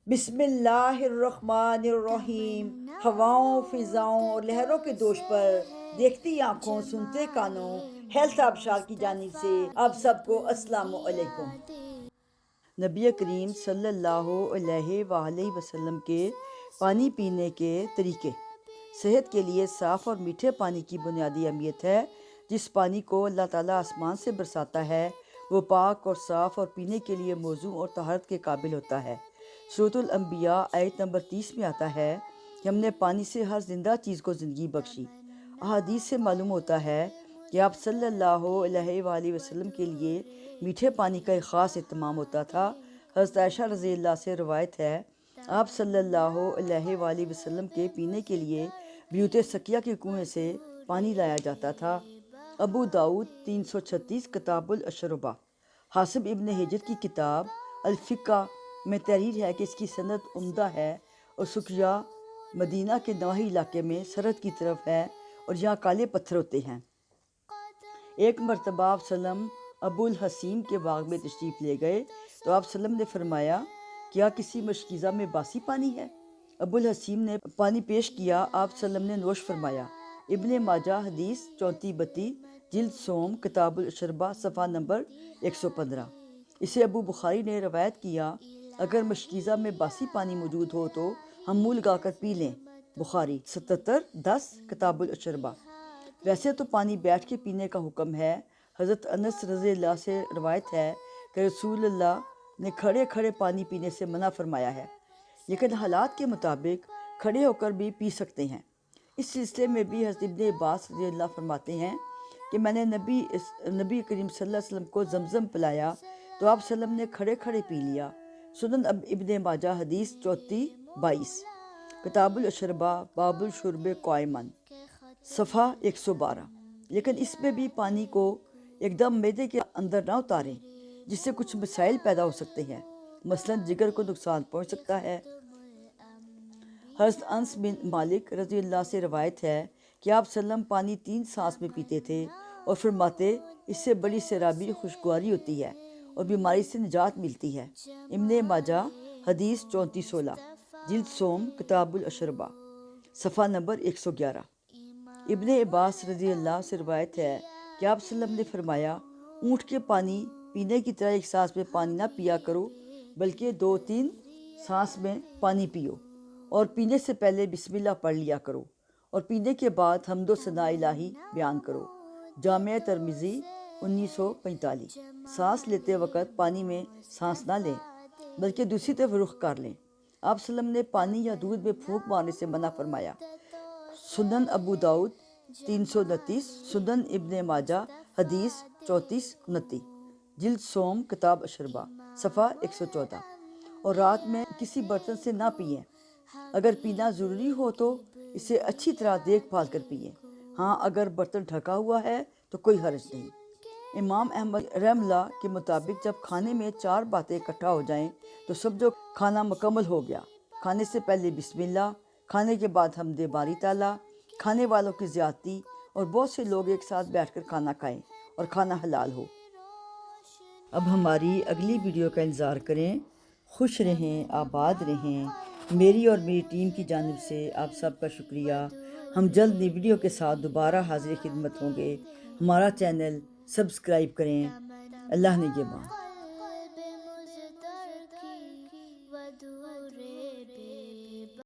بسم اللہ الرحمن الرحیم۔ ہواؤں، فضاؤں اور لہروں کے دوش پر دیکھتی آنکھوں، سنتے کانوں، ہیلتھ آبشار کی جانب سے آپ سب کو السلام علیکم۔ نبی کریم صلی اللہ علیہ وآلہ وسلم کے پانی پینے کے طریقے۔ صحت کے لیے صاف اور میٹھے پانی کی بنیادی اہمیت ہے۔ جس پانی کو اللہ تعالیٰ آسمان سے برساتا ہے وہ پاک اور صاف اور پینے کے لیے موزوں اور طہارت کے قابل ہوتا ہے۔ سورۃ الانبیاء آیت نمبر 30 میں آتا ہے کہ ہم نے پانی سے ہر زندہ چیز کو زندگی بخشی۔ احادیث سے معلوم ہوتا ہے کہ آپ صلی اللہ علیہ وآلہ وسلم کے لیے میٹھے پانی کا ایک خاص اہتمام ہوتا تھا۔ حضرت عائشہ رضی اللہ سے روایت ہے، آپ صلی اللہ علیہ وآلہ وسلم کے پینے کے لیے بیوت سقیہ کے کنویں سے پانی لایا جاتا تھا۔ ابو داؤد 336 کتاب الاشربہ۔ حاسب ابن حجر کی کتاب الفقہ میں تحریر ہے کہ اس کی سند عمدہ ہے اور سقیہ مدینہ کے نواحی علاقے میں سرحد کی طرف ہے اور یہاں کالے پتھر ہوتے ہیں۔ ایک مرتبہ آپ سلم ابو الحسیم کے باغ میں تشریف لے گئے تو آپ سلم نے فرمایا، کیا کسی مشکیزہ میں باسی پانی ہے؟ ابو الحسیم نے پانی پیش کیا، آپ سلم نے نوش فرمایا۔ ابن ماجہ حدیث 3432 جلد سوم کتاب الاشربہ صفحہ نمبر 115۔ اسے ابو بخاری نے روایت کیا، اگر مشکیزہ میں باسی پانی موجود ہو تو ہم منہ لگا کر پی لیں۔ بخاری 7710 کتاب الاشربہ۔ ویسے تو پانی بیٹھ کے پینے کا حکم ہے۔ حضرت انس رضی اللہ سے روایت ہے کہ رسول اللہ نے کھڑے کھڑے پانی پینے سے منع فرمایا ہے، لیکن حالات کے مطابق کھڑے ہو کر بھی پی سکتے ہیں۔ اس سلسلے میں بھی حضرت ابن عباس رضی اللہ فرماتے ہیں کہ میں نے نبی کریم صلی اللہ علیہ وسلم کو زمزم پلایا تو آپ وسلم نے کھڑے کھڑے پی لیا۔ سنن ابن ماجہ حدیث 3422 کتاب الاشربہ باب الشرب قائماً صفحہ 112۔ لیکن اس میں بھی پانی کو ایک دم معدے کے اندر نہ اتاریں، جس سے کچھ مسائل پیدا ہو سکتے ہیں، مثلا جگر کو نقصان پہنچ سکتا ہے۔ حضرت انس بن مالک رضی اللہ سے روایت ہے کہ آپ سلم پانی 3 سانس میں پیتے تھے اور فرماتے، اس سے بڑی سیرابی خوشگواری ہوتی ہے اور بیماری سے نجات ملتی ہے۔ ابن ماجہ حدیث 3416 جلد سوم کتاب الاشربہ صفحہ نمبر 111۔ ابن عباس رضی اللہ سے روایت ہے کہ آپ سلم نے فرمایا، اونٹ کے پانی پینے کی طرح ایک سانس میں پانی نہ پیا کرو، بلکہ 2-3 سانس میں پانی پیو، اور پینے سے پہلے بسم اللہ پڑھ لیا کرو، اور پینے کے بعد حمد و ثناء الہی بیان کرو۔ جامع ترمذی 1945۔ سانس لیتے وقت پانی میں سانس نہ لیں بلکہ دوسری طرف رخ کر لیں۔ آپ سلم نے پانی یا دودھ میں پھونک مارنے سے منع فرمایا۔ سنن ابو داؤد 329، سنن ابن ماجہ حدیث 3429 جلد سوم کتاب اشربہ صفحہ 114۔ اور رات میں کسی برتن سے نہ پئیں، اگر پینا ضروری ہو تو اسے اچھی طرح دیکھ بھال کر پئیں۔ ہاں، اگر برتن ڈھکا ہوا ہے تو کوئی حرج نہیں۔ امام احمد رحمہ اللہ کے مطابق جب کھانے میں 4 باتیں اکٹھا ہو جائیں تو سمجھو کھانا مکمل ہو گیا۔ کھانے سے پہلے بسم اللہ، کھانے کے بعد حمد باری تعالیٰ، کھانے والوں کی زیادتی، اور بہت سے لوگ ایک ساتھ بیٹھ کر کھانا کھائیں اور کھانا حلال ہو۔ اب ہماری اگلی ویڈیو کا انتظار کریں۔ خوش رہیں، آباد رہیں۔ میری اور میری ٹیم کی جانب سے آپ سب کا شکریہ۔ ہم جلد نئی ویڈیو کے ساتھ دوبارہ حاضر خدمت ہوں گے۔ ہمارا چینل سبسکرائب کریں۔ اللہ نگہباں۔